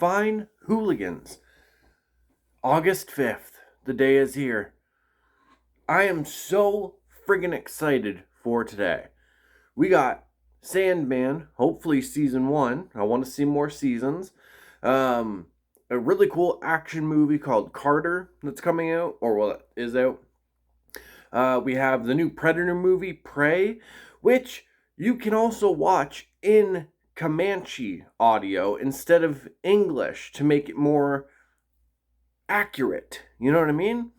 fine hooligans. August 5th, the day is here. I am so friggin' excited for today. We got Sandman, hopefully season 1. I want to see more seasons. A really cool action movie called Carter that's coming out, or well, it is out. We have the new Predator movie, Prey, which you can also watch in Comanche audio instead of English to make it more accurate. You know what I mean?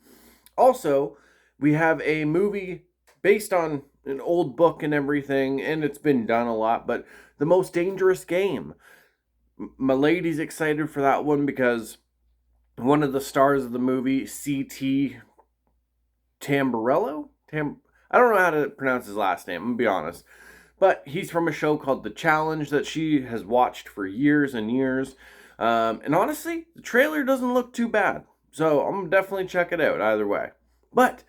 Also, we have a movie based on an old book and everything, and it's been done a lot, but The Most Dangerous Game. My lady's excited for that one because one of the stars of the movie, C.T. Tamburello? I don't know how to pronounce his last name, I'm gonna be honest. But he's from a show called The Challenge that she has watched for years and years. And honestly, the trailer doesn't look too bad. So I'm gonna definitely check it out either way. But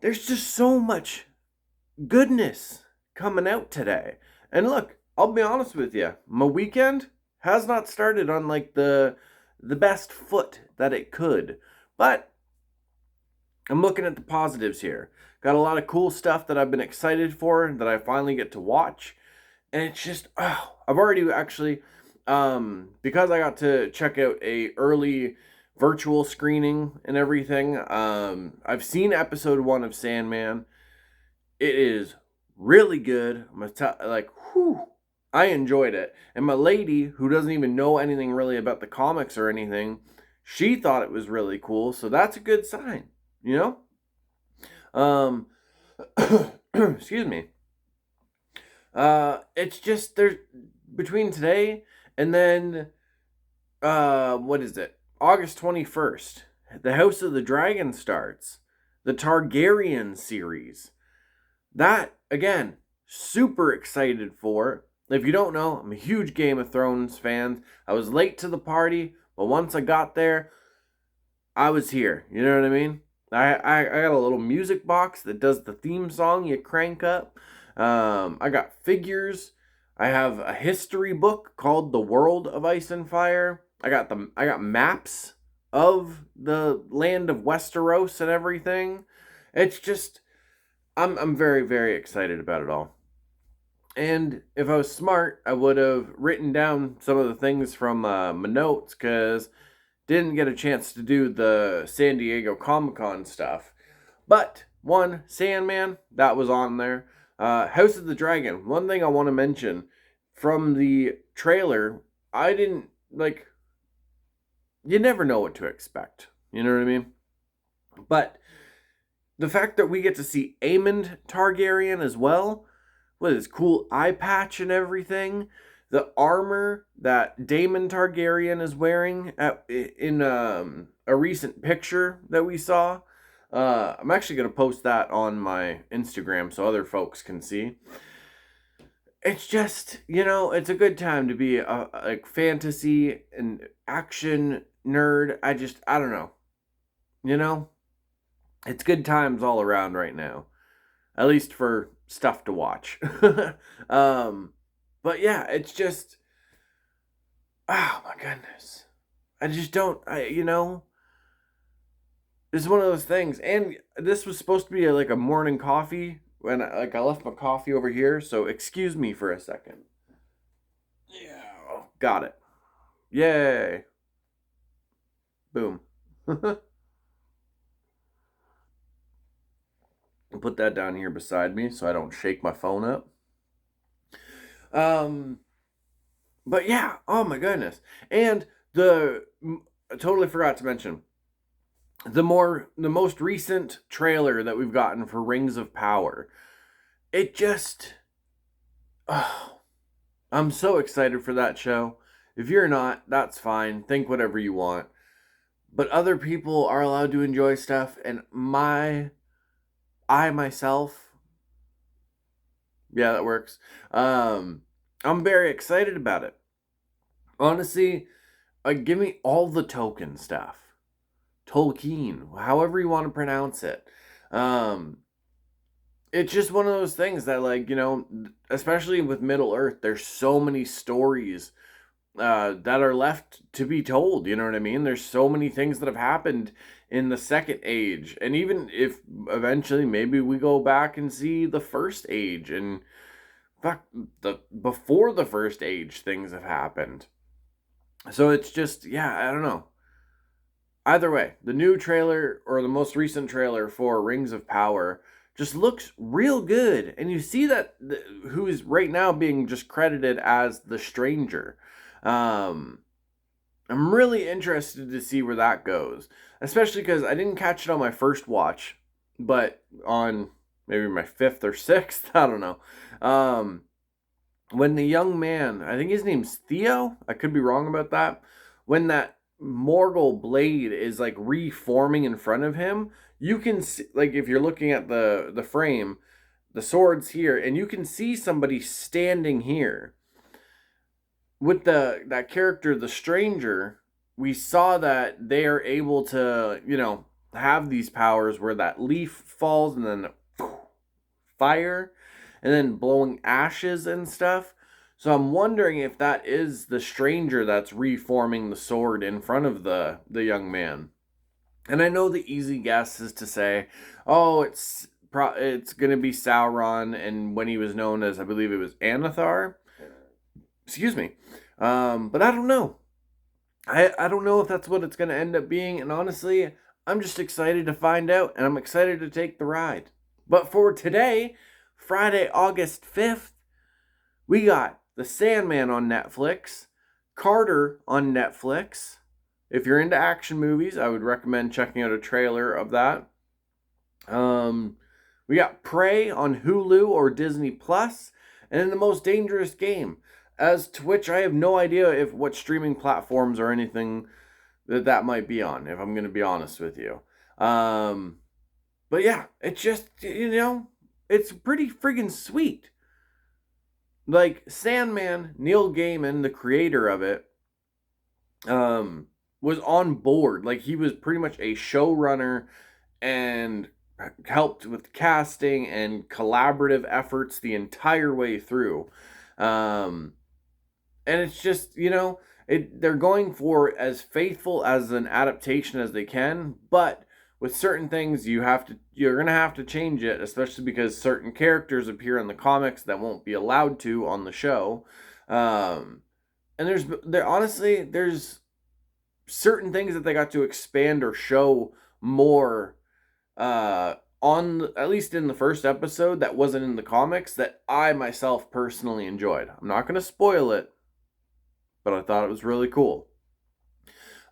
there's just so much goodness coming out today. And look, I'll be honest with you. My weekend has not started on like the best foot that it could. But I'm looking at the positives here. Got a lot of cool stuff that I've been excited for that I finally get to watch. And it's just, I've already actually, because I got to check out a early virtual screening and everything, I've seen episode 1 of Sandman. It is really good. I'm gonna I enjoyed it. And my lady, who doesn't even know anything really about the comics or anything, she thought it was really cool. So that's a good sign, you know? Excuse me. It's just there's between today and then what is it? August 21st. The House of the Dragon starts. The Targaryen series. That again, super excited for. If you don't know, I'm a huge Game of Thrones fan. I was late to the party, but once I got there, I was here. You know what I mean? I got a little music box that does the theme song you crank up. I got figures. I have a history book called The World of Ice and Fire. I got maps of the land of Westeros and everything. It's just I'm very, very excited about it all. And if I was smart, I would have written down some of the things from my notes because didn't get a chance to do the San Diego Comic-Con stuff. But, one, Sandman, that was on there. House of the Dragon, one thing I want to mention. From the trailer, I didn't, you never know what to expect. You know what I mean? But, the fact that we get to see Aemond Targaryen as well, with his cool eye patch and everything, the armor that Daemon Targaryen is wearing in a recent picture that we saw. I'm actually going to post that on my Instagram so other folks can see. It's just, it's a good time to be a fantasy and action nerd. I don't know. It's good times all around right now. At least for stuff to watch. But yeah, it's just, oh my goodness. I just don't, it's one of those things. And this was supposed to be a morning coffee when I left my coffee over here. So excuse me for a second. Yeah, got it. Yay. Boom. I'll put that down here beside me so I don't shake my phone up. But yeah, oh my goodness. And I totally forgot to mention the most recent trailer that we've gotten for Rings of Power. It just, I'm so excited for that show. If you're not, that's fine. Think whatever you want. But other people are allowed to enjoy stuff, and I myself, yeah, that works. I'm very excited about it. Honestly, give me all the Tolkien stuff. Tolkien, however you want to pronounce it. It's just one of those things that, especially with Middle Earth, there's so many stories that are left to be told. You know what I mean? There's so many things that have happened in the second age, and even if eventually maybe we go back and see the first age, and fuck, the before the first age things have happened. So it's just, yeah, I don't know. Either way, the new trailer or the most recent trailer for Rings of Power just looks real good. And you see that who is right now being just credited as the stranger. Um, I'm really interested to see where that goes, especially because I didn't catch it on my first watch, but on maybe my fifth or sixth, I don't know. When the young man, I think his name's Theo, I could be wrong about that, when that Morgul blade is like reforming in front of him, you can see, like if you're looking at the frame, the sword's here, and you can see somebody standing here. With that character, the stranger, we saw that they are able to, have these powers where that leaf falls and then fire and then blowing ashes and stuff. So I'm wondering if that is the stranger that's reforming the sword in front of the young man. And I know the easy guess is to say, oh, it's going to be Sauron, and when he was known as, I believe it was Anathar. Excuse me. But I don't know. I don't know if that's what it's going to end up being. And honestly, I'm just excited to find out, and I'm excited to take the ride. But for today, Friday, August 5th, we got The Sandman on Netflix, Carter on Netflix. If you're into action movies, I would recommend checking out a trailer of that. We got Prey on Hulu or Disney Plus, and then The Most Dangerous Game. As to which I have no idea what streaming platforms or anything that might be on, if I'm going to be honest with you. But yeah, it's just, it's pretty friggin' sweet. Like, Sandman, Neil Gaiman, the creator of it, was on board. Like, he was pretty much a showrunner and helped with casting and collaborative efforts the entire way through. And it's just, they're going for as faithful as an adaptation as they can, but with certain things you're going to have to change it, especially because certain characters appear in the comics that won't be allowed to on the show. And there's certain things that they got to expand or show more on, at least in the first episode, that wasn't in the comics, that I myself personally enjoyed. I'm not going to spoil it, but I thought it was really cool.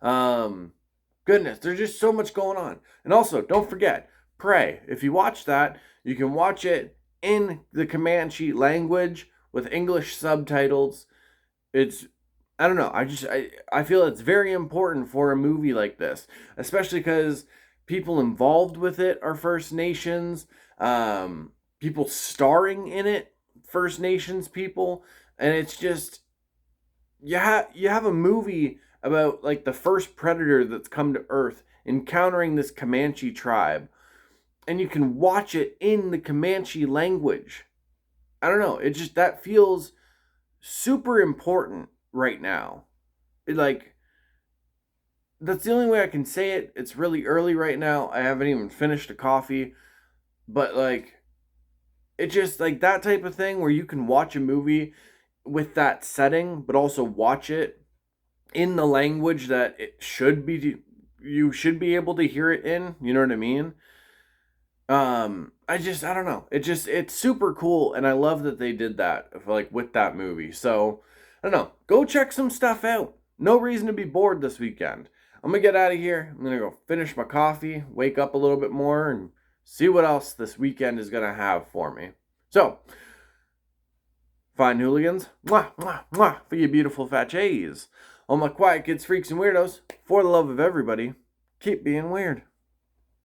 Goodness, there's just so much going on. And also, don't forget, Prey. If you watch that, you can watch it in the Comanche language with English subtitles. It's, I don't know, I feel it's very important for a movie like this, especially because people involved with it are First Nations, people starring in it, First Nations people, and it's just, you have a movie about like the first predator that's come to Earth encountering this Comanche tribe, and you can watch it in the Comanche language. I don't know, it just, that feels super important right now. That's the only way I can say it. It's really early right now. I haven't even finished a coffee, but it's just like that type of thing where you can watch a movie with that setting, but also watch it in the language that you should be able to hear it in. You know what I mean? I don't know. It's super cool, and I love that they did that, with that movie. So, I don't know. Go check some stuff out. No reason to be bored this weekend. I'm gonna get out of here. I'm gonna go finish my coffee, wake up a little bit more, and see what else this weekend is gonna have for me. So, fine hooligans, mwah, mwah, mwah, for you beautiful fat jays. All my quiet kids, freaks, and weirdos, for the love of everybody, keep being weird.